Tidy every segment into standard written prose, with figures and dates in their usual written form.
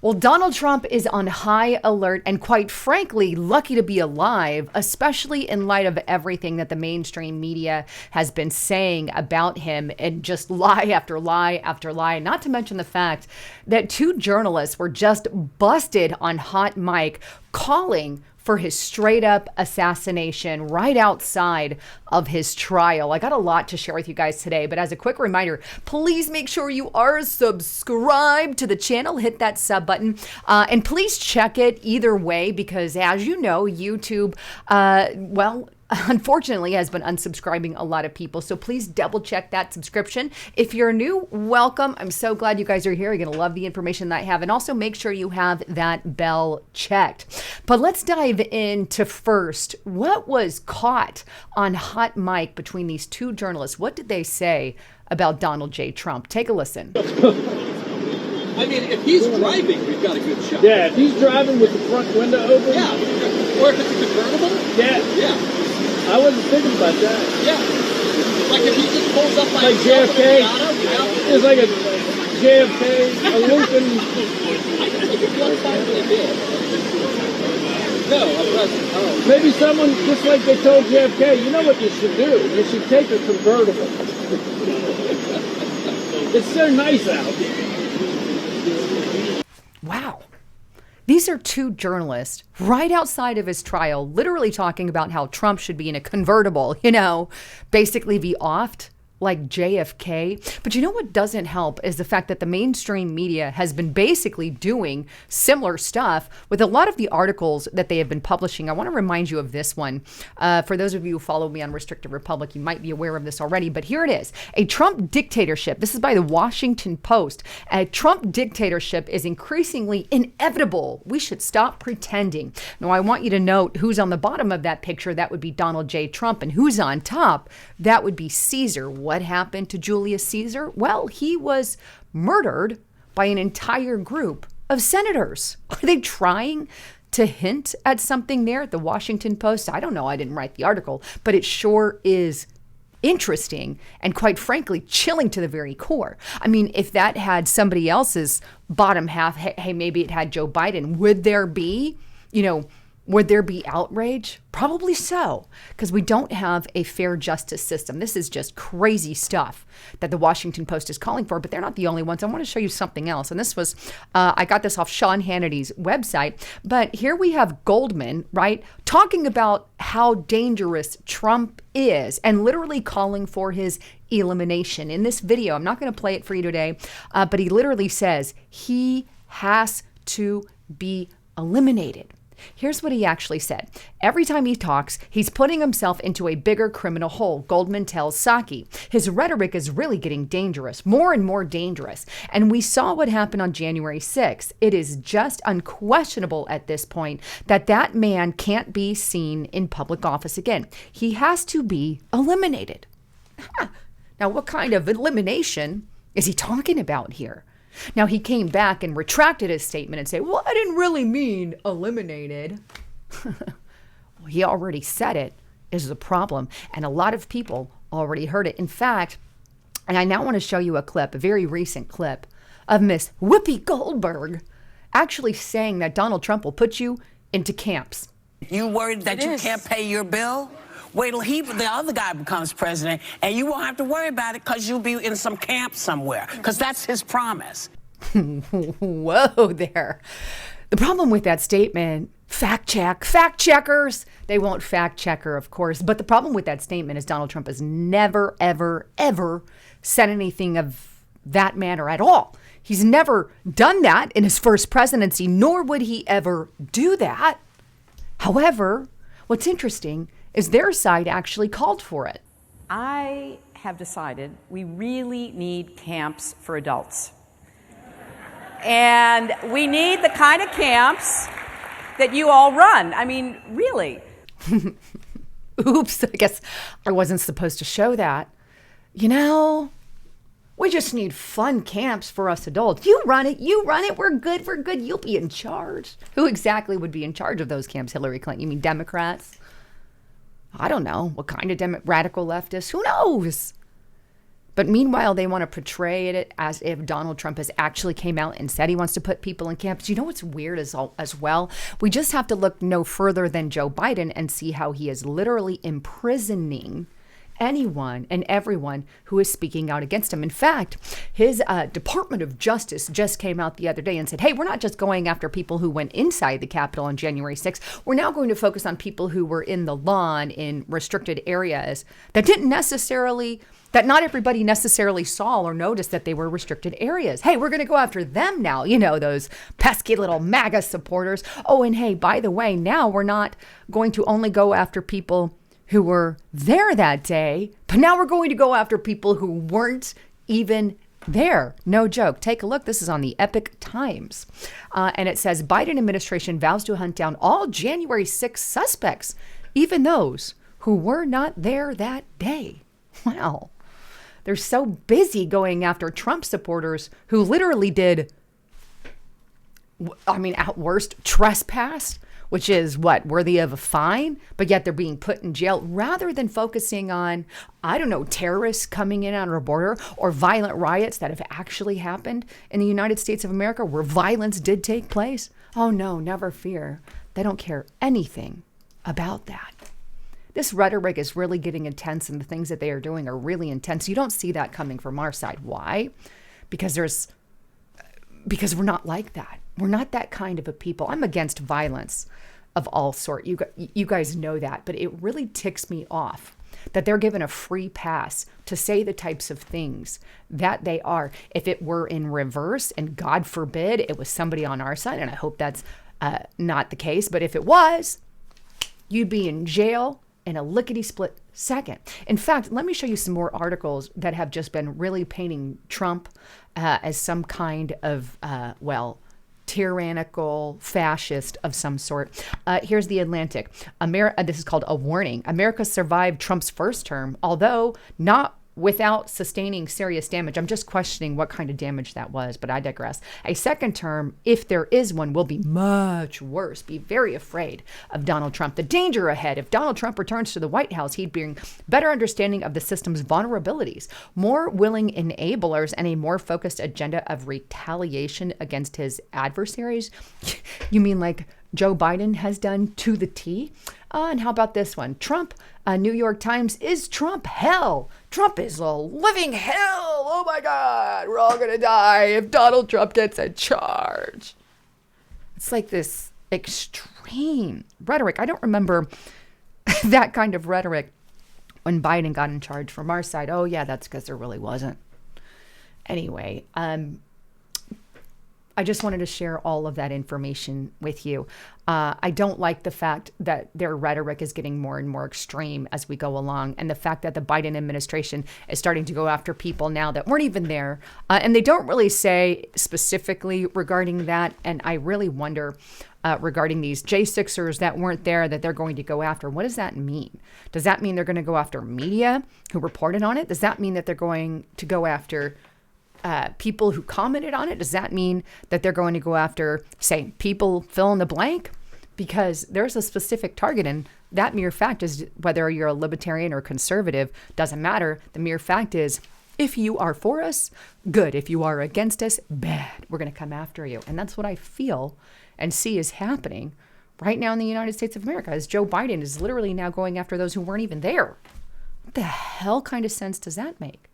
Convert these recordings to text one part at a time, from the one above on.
Well, Donald Trump is on high alert and quite frankly, lucky to be alive, especially in light of everything that the mainstream media has been saying about him and just lie after lie after lie. Not to mention the fact that two journalists were just busted on hot mic calling for his straight up assassination right outside of his trial. I got a lot to share with you guys today, but as a quick reminder, please make sure you are subscribed to the channel. Hit that sub button and please check it either way, because as you know, YouTube, unfortunately has been unsubscribing a lot of people. So please double check that subscription. If you're new, welcome. I'm so glad you guys are here. You're going to love the information that I have. And also make sure you have that bell checked. But let's dive into first what was caught on hot mic between these two journalists. What did they say about Donald J. Trump? Take a listen. I mean, if he's driving, we've got a good shot. Yeah, if he's driving with the front window open. Yeah, or if it's a convertible. Yeah. I wasn't thinking about that. Yeah. Like if he just pulls up like JFK. It's like a JFK, a Lincoln. No, a president. Oh. Maybe someone, just like they told JFK, you know what you should do? You should take a convertible. It's so nice out. Wow. These are two journalists right outside of his trial, literally talking about how Trump should be in a convertible, basically be offed like JFK. But you know what doesn't help is the fact that the mainstream media has been basically doing similar stuff with a lot of the articles that they have been publishing. I want to remind you of this one. For those of you who follow me on Restricted Republic, you might be aware of this already, but here it is. A Trump dictatorship. This is by the Washington Post. A Trump dictatorship is increasingly inevitable. We should stop pretending. Now, I want you to note who's on the bottom of that picture. That would be Donald J. Trump. And who's on top? That would be Caesar. What happened to Julius Caesar? Well, he was murdered by an entire group of senators. Are they trying to hint at something there at the Washington Post? I don't know. I didn't write the article, but it sure is interesting and quite frankly, chilling to the very core. I mean, if that had somebody else's bottom half, hey, maybe it had Joe Biden, would there be, would there be outrage? Probably so, because we don't have a fair justice system. This is just crazy stuff that the Washington Post is calling for, but they're not the only ones. I want to show you something else. And this was, I got this off Sean Hannity's website, but here we have Goldman, right, talking about how dangerous Trump is and literally calling for his elimination. In this video, I'm not going to play it for you today, but he literally says he has to be eliminated. Here's what he actually said. Every time he talks, he's putting himself into a bigger criminal hole, Goldman tells Psaki. His rhetoric is really getting dangerous, more and more dangerous. And we saw what happened on January 6th. It is just unquestionable at this point that that man can't be seen in public office again. He has to be eliminated. Now, what kind of elimination is he talking about here? Now, he came back and retracted his statement and said, well, I didn't really mean eliminated. Well, he already said it is a problem, and a lot of people already heard it. In fact, and I now want to show you a clip, a very recent clip, of Miss Whoopi Goldberg actually saying that Donald Trump will put you into camps. You worried that you can't pay your bill? Wait till the other guy becomes president, and you won't have to worry about it because you'll be in some camp somewhere, because that's his promise. Whoa there. The problem with that statement, fact checkers, they won't fact check her, of course. But the problem with that statement is Donald Trump has never, ever, ever said anything of that manner at all. He's never done that in his first presidency, nor would he ever do that. However, what's interesting is their side actually called for it. I have decided we really need camps for adults. And we need the kind of camps that you all run. I mean, really. Oops, I guess I wasn't supposed to show that. We just need fun camps for us adults. You run it, we're good, you'll be in charge. Who exactly would be in charge of those camps, Hillary Clinton? You mean Democrats? I don't know. What kind of radical leftists? Who knows? But meanwhile, they want to portray it as if Donald Trump has actually came out and said he wants to put people in camps. You know what's weird as well? We just have to look no further than Joe Biden and see how he is literally imprisoning anyone and everyone who is speaking out against him. In fact, his Department of Justice just came out the other day and said, hey, we're not just going after people who went inside the Capitol on January 6th. We're now going to focus on people who were in the lawn in restricted areas that not everybody necessarily saw or noticed that they were restricted areas. Hey, we're going to go after them now. You know, those pesky little MAGA supporters. Oh, and hey, by the way, now we're not going to only go after people who were there that day, but now we're going to go after people who weren't even there. No joke. Take a look. This is on the Epic Times. And it says, Biden administration vows to hunt down all January 6 suspects, even those who were not there that day. Wow. They're so busy going after Trump supporters who literally did, at worst, trespass, which is worthy of a fine, but yet they're being put in jail rather than focusing on, terrorists coming in on our border or violent riots that have actually happened in the United States of America where violence did take place. Oh no, never fear. They don't care anything about that. This rhetoric is really getting intense, and the things that they are doing are really intense. You don't see that coming from our side. Why? Because we're not like that. We're not that kind of a people. I'm against violence of all sort. You guys know that, but it really ticks me off that they're given a free pass to say the types of things that they are. If it were in reverse, and God forbid it was somebody on our side, and I hope that's not the case, but if it was, you'd be in jail in a lickety-split second. In fact, let me show you some more articles that have just been really painting Trump as some kind of, tyrannical fascist of some sort. Here's the Atlantic. This is called A Warning. America survived Trump's first term, although not without sustaining serious damage. I'm just questioning what kind of damage that was, but I digress. A second term, if there is one, will be much worse. Be very afraid of Donald Trump. The danger ahead: if Donald Trump returns to the White House, he'd bring better understanding of the system's vulnerabilities, more willing enablers, and a more focused agenda of retaliation against his adversaries. You mean like Joe Biden has done to the T? And how about this one? Trump, New York Times, is Trump hell? Trump is a living hell. Oh my God, we're all going to die if Donald Trump gets in charge. It's like this extreme rhetoric. I don't remember that kind of rhetoric when Biden got in charge from our side. Oh yeah, that's because there really wasn't. Anyway, I just wanted to share all of that information with you. I don't like the fact that their rhetoric is getting more and more extreme as we go along, and the fact that the Biden administration is starting to go after people now that weren't even there. And they don't really say specifically regarding that. And I really wonder regarding these J6ers that weren't there that they're going to go after. What does that mean? Does that mean they're going to go after media who reported on it? Does that mean that they're going to go after people who commented on it? Does that mean that they're going to go after, say, people fill in the blank? Because there's a specific target, and that mere fact is whether you're a libertarian or conservative, doesn't matter. The mere fact is, if you are for us, good. If you are against us, bad. We're going to come after you. And that's what I feel and see is happening right now in the United States of America, as Joe Biden is literally now going after those who weren't even there. What the hell kind of sense does that make?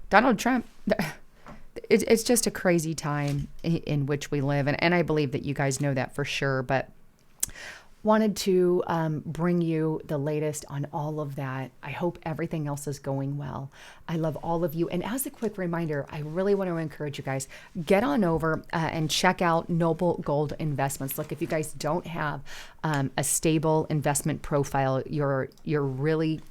Donald Trump, it's just a crazy time in which we live. And I believe that you guys know that for sure. But wanted to bring you the latest on all of that. I hope everything else is going well. I love all of you. And as a quick reminder, I really want to encourage you guys, get on over and check out Noble Gold Investments. Look, if you guys don't have a stable investment profile, you're really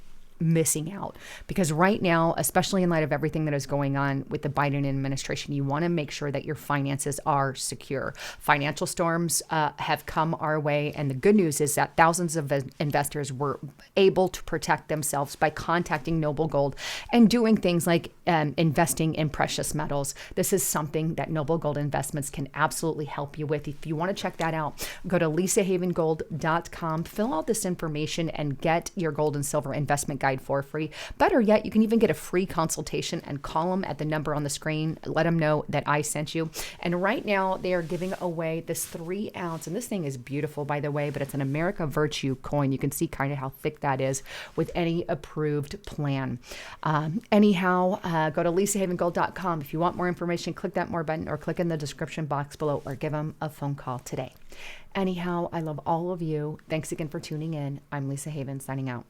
missing out, because right now, especially in light of everything that is going on with the Biden administration, you want to make sure that your finances are secure. Financial storms have come our way, and the good news is that thousands of investors were able to protect themselves by contacting Noble Gold and doing things like investing in precious metals. This is something that Noble Gold Investments can absolutely help you with. If you want to check that out, go to lisahavengold.com, fill out this information, and get your gold and silver investment guide guide for free. Better yet, you can even get a free consultation and call them at the number on the screen. Let them know that I sent you. And right now they are giving away this 3 ounce, and this thing is beautiful, by the way, but it's an America Virtue coin. You can see kind of how thick that is with any approved plan. Anyhow, go to lisahavengold.com. If you want more information, click that more button or click in the description box below or give them a phone call today. Anyhow, I love all of you. Thanks again for tuning in. I'm Lisa Haven signing out.